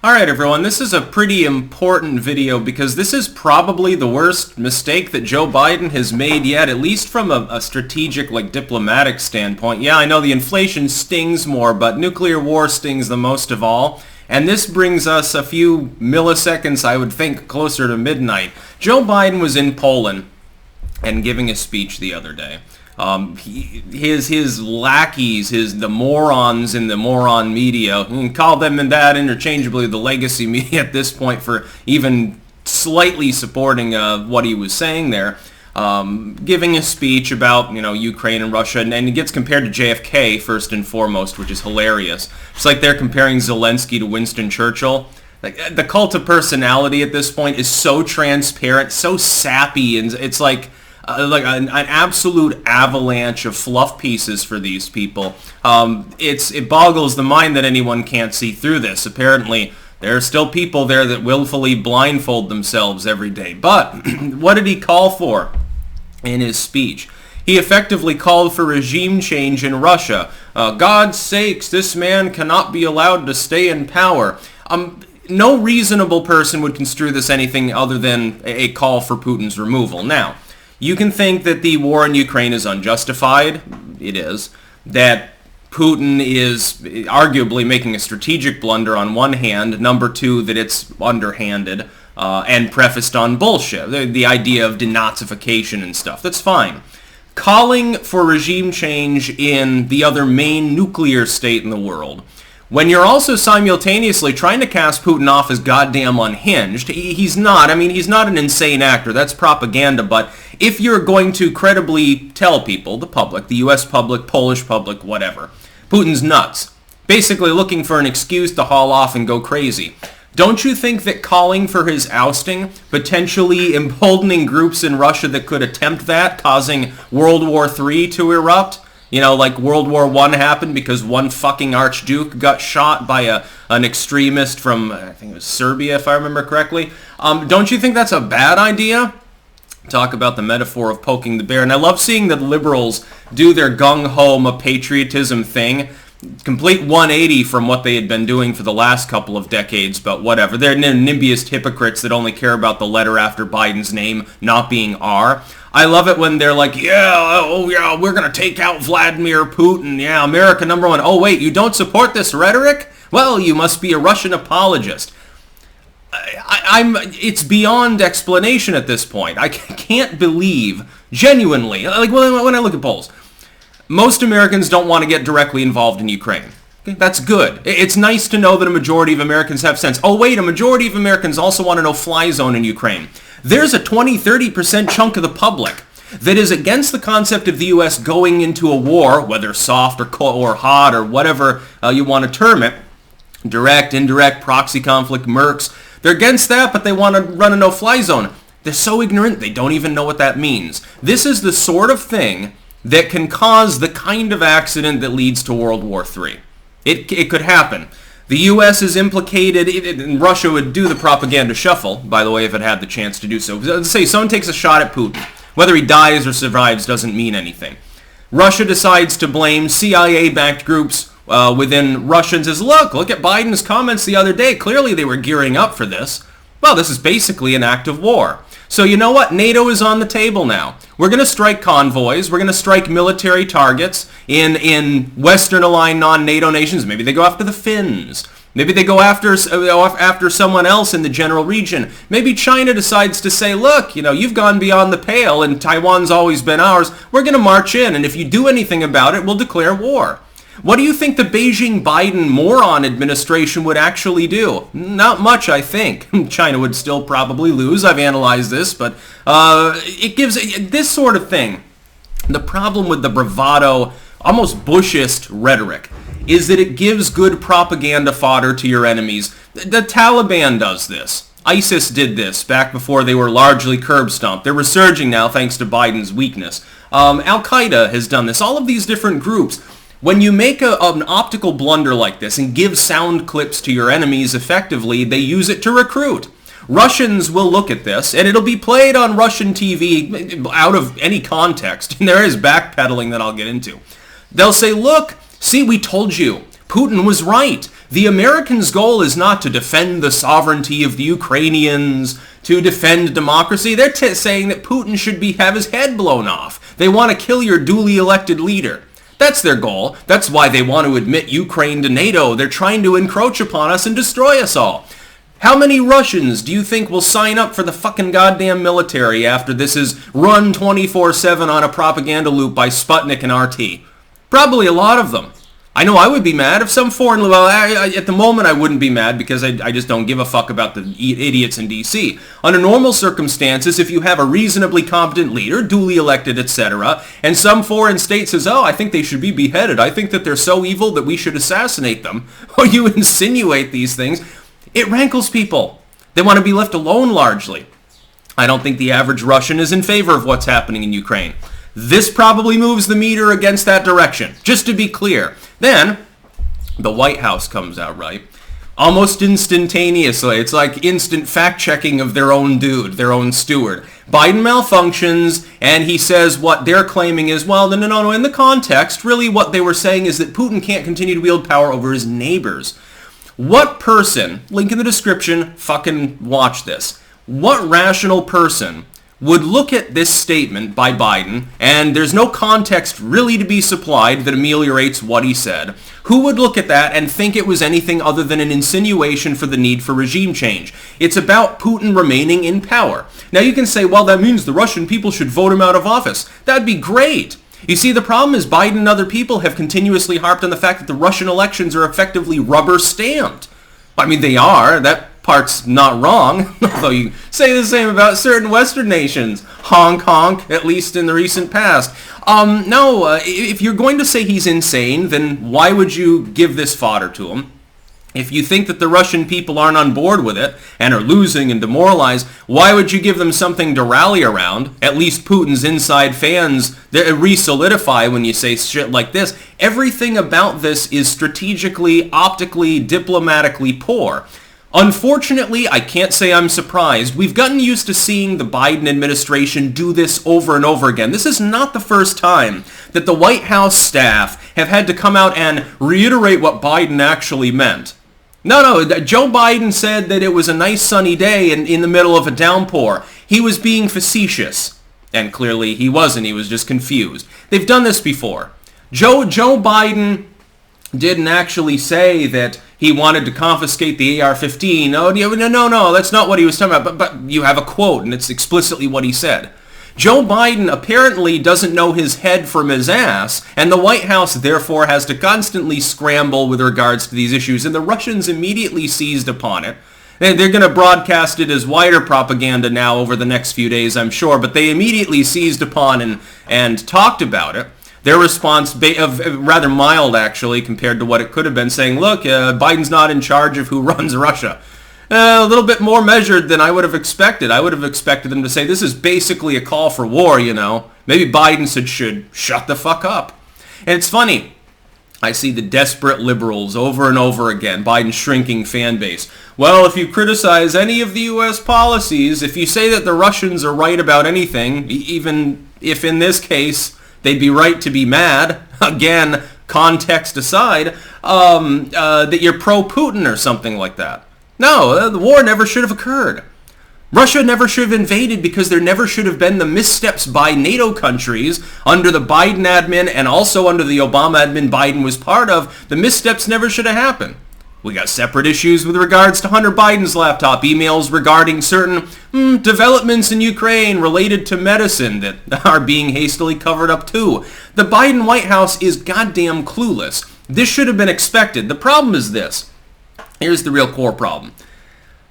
Alright everyone, this is a pretty important video because this is probably the worst mistake that Joe Biden has made yet, at least from a strategic, diplomatic standpoint. Yeah, I know the inflation stings more, but nuclear war stings the most of all. And this brings us a few milliseconds, I would think, closer to midnight. Joe Biden was in Poland and giving a speech the other day. His lackeys, the morons in the moron media, you can call them in that interchangeably, the legacy media at this point, for even slightly supporting what he was saying there, giving a speech about Ukraine and Russia, and he gets compared to JFK first and foremost, which is hilarious. It's like they're comparing Zelensky to Winston Churchill. The cult of personality at this point is so transparent, so sappy, and it's like an absolute avalanche of fluff pieces for these people. It boggles the mind that anyone can't see through this. Apparently, there are still people there that willfully blindfold themselves every day. But what did he call for in his speech? He effectively called for regime change in Russia. God's sakes, this man cannot be allowed to stay in power. No reasonable person would construe this anything other than a call for Putin's removal. Now, you can think that the war in Ukraine is unjustified. It is. That Putin is arguably making a strategic blunder on one hand. Number two, that it's underhanded and prefaced on bullshit. The idea of denazification and stuff. That's fine. Calling for regime change in the other main nuclear state in the world, when you're also simultaneously trying to cast Putin off as goddamn unhinged. He's not. I mean, he's not an insane actor. That's propaganda. But if you're going to credibly tell people, the public, the U.S. public, Polish public, whatever, Putin's nuts, basically looking for an excuse to haul off and go crazy, don't you think that calling for his ousting, potentially emboldening groups in Russia that could attempt that, causing World War III to erupt, like World War I happened because one fucking archduke got shot by an extremist from, I think it was Serbia, if I remember correctly. Don't you think that's a bad idea? Talk about the metaphor of poking the bear. And I love seeing that liberals do their gung-ho patriotism thing. Complete 180 from what they had been doing for the last couple of decades, but whatever. They're NIMBYist hypocrites that only care about the letter after Biden's name not being R. I love it when they're like, yeah, we're going to take out Vladimir Putin. Yeah, America number one. Oh, wait, you don't support this rhetoric? Well, you must be a Russian apologist. It's beyond explanation at this point. I can't believe, genuinely, when I look at polls, most Americans don't want to get directly involved in Ukraine. Okay, that's good. It's nice to know that a majority of Americans have sense. Oh, wait, a majority of Americans also want a no-fly zone in Ukraine. There's a 20-30% chunk of the public that is against the concept of the U.S. going into a war, whether soft or hot or whatever you want to term it, direct, indirect, proxy conflict, mercs. They're against that, but they want to run a no-fly zone. They're so ignorant, they don't even know what that means. This is the sort of thing that can cause the kind of accident that leads to World War III. It could happen. The U.S. is implicated, and Russia would do the propaganda shuffle, by the way, if it had the chance to do so. Let's say someone takes a shot at Putin. Whether he dies or survives doesn't mean anything. Russia decides to blame CIA-backed groups within Russia and says, look at Biden's comments the other day. Clearly they were gearing up for this. Well, this is basically an act of war. So you know what? NATO is on the table now. We're going to strike convoys. We're going to strike military targets in Western-aligned non-NATO nations. Maybe they go after the Finns. Maybe they go after someone else in the general region. Maybe China decides to say, look, you've gone beyond the pale and Taiwan's always been ours. We're going to march in, and if you do anything about it, we'll declare war. What do you think the Beijing-Biden moron administration would actually do? Not much, I think. China would still probably lose. I've analyzed this, but it gives this sort of thing. The problem with the bravado, almost Bushist rhetoric is that it gives good propaganda fodder to your enemies. The Taliban does this. ISIS did this back before they were largely curb stomped. They're resurging now thanks to Biden's weakness. Al-Qaeda has done this. All of these different groups. When you make an optical blunder like this and give sound clips to your enemies effectively, they use it to recruit. Russians will look at this, and it'll be played on Russian TV out of any context. And there is backpedaling that I'll get into. They'll say, look, see, we told you. Putin was right. The Americans' goal is not to defend the sovereignty of the Ukrainians, to defend democracy. They're saying that Putin should have his head blown off. They want to kill your duly elected leader. That's their goal. That's why they want to admit Ukraine to NATO. They're trying to encroach upon us and destroy us all. How many Russians do you think will sign up for the fucking goddamn military after this is run 24/7 on a propaganda loop by Sputnik and RT? Probably a lot of them. I know I would be mad if some foreign... Well, at the moment I wouldn't be mad because I just don't give a fuck about the idiots in D.C. Under normal circumstances, if you have a reasonably competent leader, duly elected, etc., and some foreign state says, oh, I think they should be beheaded, I think that they're so evil that we should assassinate them, or you insinuate these things, it rankles people. They want to be left alone largely. I don't think the average Russian is in favor of what's happening in Ukraine. This probably moves the meter against that direction, just to be clear. Then, the White House comes out, right? Almost instantaneously. It's like instant fact-checking of their own dude, their own steward. Biden malfunctions, and he says what they're claiming is, well, no. In the context, really what they were saying is that Putin can't continue to wield power over his neighbors. What person, link in the description, fucking watch this. What rational person would look at this statement by Biden, and there's no context really to be supplied that ameliorates what he said, who would look at that and think it was anything other than an insinuation for the need for regime change? It's about Putin remaining in power. Now you can say, well, that means the Russian people should vote him out of office. That'd be great. You see, the problem is Biden and other people have continuously harped on the fact that the Russian elections are effectively rubber stamped. I mean, they are. That part's not wrong, although you say the same about certain Western nations. Honk, honk, at least in the recent past. If you're going to say he's insane, then why would you give this fodder to him? If you think that the Russian people aren't on board with it and are losing and demoralized, why would you give them something to rally around? At least Putin's inside fans re-solidify when you say shit like this. Everything about this is strategically, optically, diplomatically poor. Unfortunately, I can't say I'm surprised. We've gotten used to seeing the Biden administration do this over and over again. This is not the first time that the White House staff have had to come out and reiterate what Biden actually meant. No, Joe Biden said that it was a nice sunny day in the middle of a downpour. He was being facetious. And clearly he wasn't. He was just confused. They've done this before. Joe Biden didn't actually say that he wanted to confiscate the AR-15. No, that's not what he was talking about. But you have a quote, and it's explicitly what he said. Joe Biden apparently doesn't know his head from his ass, and the White House therefore has to constantly scramble with regards to these issues, and the Russians immediately seized upon it. They're going to broadcast it as wider propaganda now over the next few days, I'm sure, but they immediately seized upon and talked about it. Their response, rather mild actually, compared to what it could have been, saying, look, Biden's not in charge of who runs Russia. A little bit more measured than I would have expected. I would have expected them to say, this is basically a call for war, you know. Maybe Biden should shut the fuck up. And it's funny. I see the desperate liberals over and over again, Biden's shrinking fan base. Well, if you criticize any of the U.S. policies, if you say that the Russians are right about anything, even if in this case they'd be right to be mad, again, context aside, that you're pro-Putin or something like that. No, the war never should have occurred. Russia never should have invaded because there never should have been the missteps by NATO countries under the Biden admin and also under the Obama admin Biden was part of. The missteps never should have happened. We got separate issues with regards to Hunter Biden's laptop, emails regarding certain developments in Ukraine related to medicine that are being hastily covered up too. The Biden White House is goddamn clueless. This should have been expected. The problem is this. Here's the real core problem.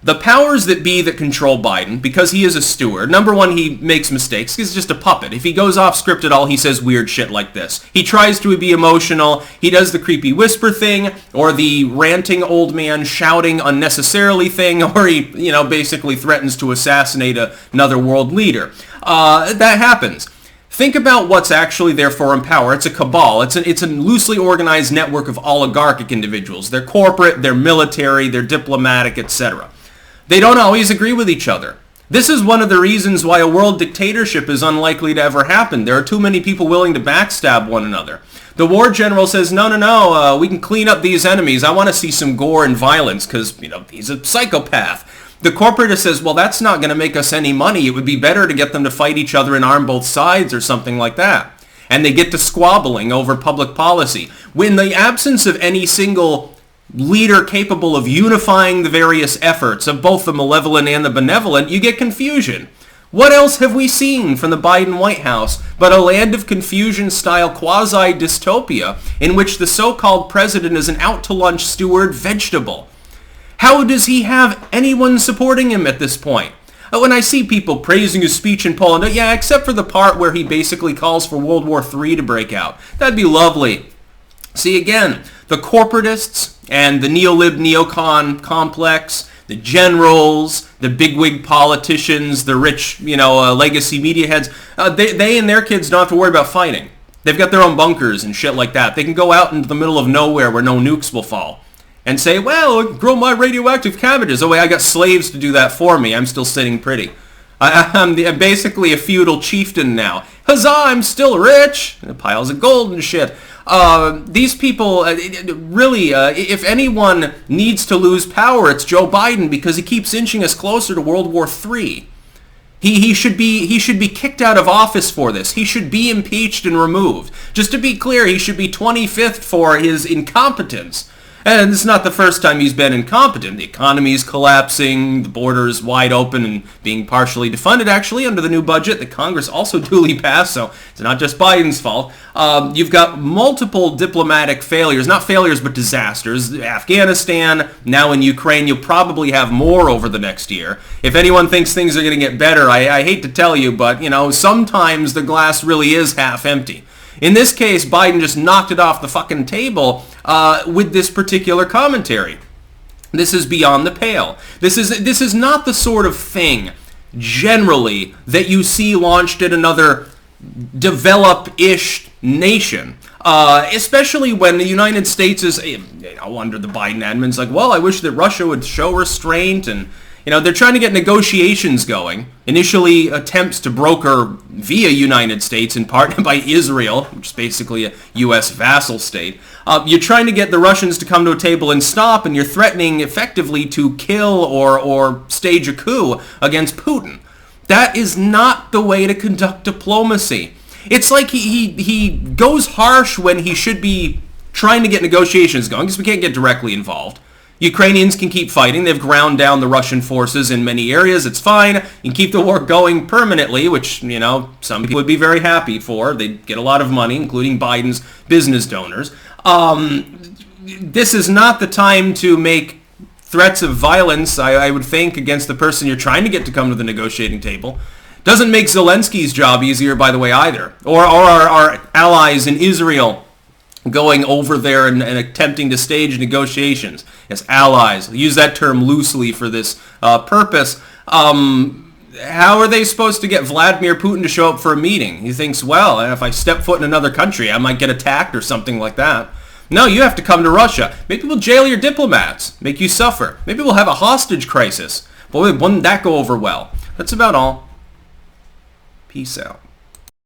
The powers that be that control Biden, because he is a steward, number one, he makes mistakes. He's just a puppet. If he goes off script at all, he says weird shit like this. He tries to be emotional. He does the creepy whisper thing, or the ranting old man shouting unnecessarily thing, or he, basically threatens to assassinate another world leader. That happens. Think about what's actually there for in power. It's a cabal. It's a loosely organized network of oligarchic individuals. They're corporate, they're military, they're diplomatic, etc. They don't always agree with each other. This is one of the reasons why a world dictatorship is unlikely to ever happen. There are too many people willing to backstab one another. The war general says, no, we can clean up these enemies. I want to see some gore and violence because, he's a psychopath. The corporatist says, well, that's not going to make us any money. It would be better to get them to fight each other and arm both sides or something like that. And they get to squabbling over public policy. In the absence of any single leader capable of unifying the various efforts of both the malevolent and the benevolent, you get confusion. What else have we seen from the Biden White House but a land of confusion-style quasi-dystopia in which the so-called president is an out-to-lunch steward vegetable? How does he have anyone supporting him at this point? When I see people praising his speech in Poland, yeah, except for the part where he basically calls for World War III to break out. That'd be lovely. See, again, the corporatists and the neolib neocon complex, the generals, the bigwig politicians, the rich, legacy media heads, they and their kids don't have to worry about fighting. They've got their own bunkers and shit like that. They can go out into the middle of nowhere where no nukes will fall and say, well, grow my radioactive cabbages. Oh, wait, I got slaves to do that for me. I'm still sitting pretty. I'm basically a feudal chieftain now. Huzzah, I'm still rich. Piles of gold and shit. These people, really, if anyone needs to lose power, it's Joe Biden because he keeps inching us closer to World War III. He should be kicked out of office for this. He should be impeached and removed. Just to be clear, he should be 25th for his incompetence. And it's not the first time he's been incompetent. The economy is collapsing, the border is wide open and being partially defunded, actually, under the new budget that Congress also duly passed, so it's not just Biden's fault. You've got multiple diplomatic failures, not failures, but disasters. Afghanistan, now in Ukraine, you'll probably have more over the next year. If anyone thinks things are going to get better, I hate to tell you, but, sometimes the glass really is half empty. In this case, Biden just knocked it off the fucking table with this particular commentary. This is beyond the pale. This is not the sort of thing, generally, that you see launched at another developed-ish nation. Especially when the United States is, under the Biden admin, it's like, well, I wish that Russia would show restraint and they're trying to get negotiations going. Initially, attempts to broker via United States, in part by Israel, which is basically a U.S. vassal state. You're trying to get the Russians to come to a table and stop, and you're threatening effectively to kill or stage a coup against Putin. That is not the way to conduct diplomacy. It's like he goes harsh when he should be trying to get negotiations going, because we can't get directly involved. Ukrainians can keep fighting. They've ground down the Russian forces in many areas. It's fine. You can keep the war going permanently, which, some people would be very happy for. They'd get a lot of money, including Biden's business donors. This is not the time to make threats of violence, I would think, against the person you're trying to get to come to the negotiating table. Doesn't make Zelensky's job easier, by the way, either. Or our allies in Israel going over there and attempting to stage negotiations as allies. I use that term loosely for this purpose. How are they supposed to get Vladimir Putin to show up for a meeting? He thinks, well, if I step foot in another country, I might get attacked or something like that. No, you have to come to Russia. Maybe we'll jail your diplomats, make you suffer. Maybe we'll have a hostage crisis. Boy, wouldn't that go over well? That's about all. Peace out.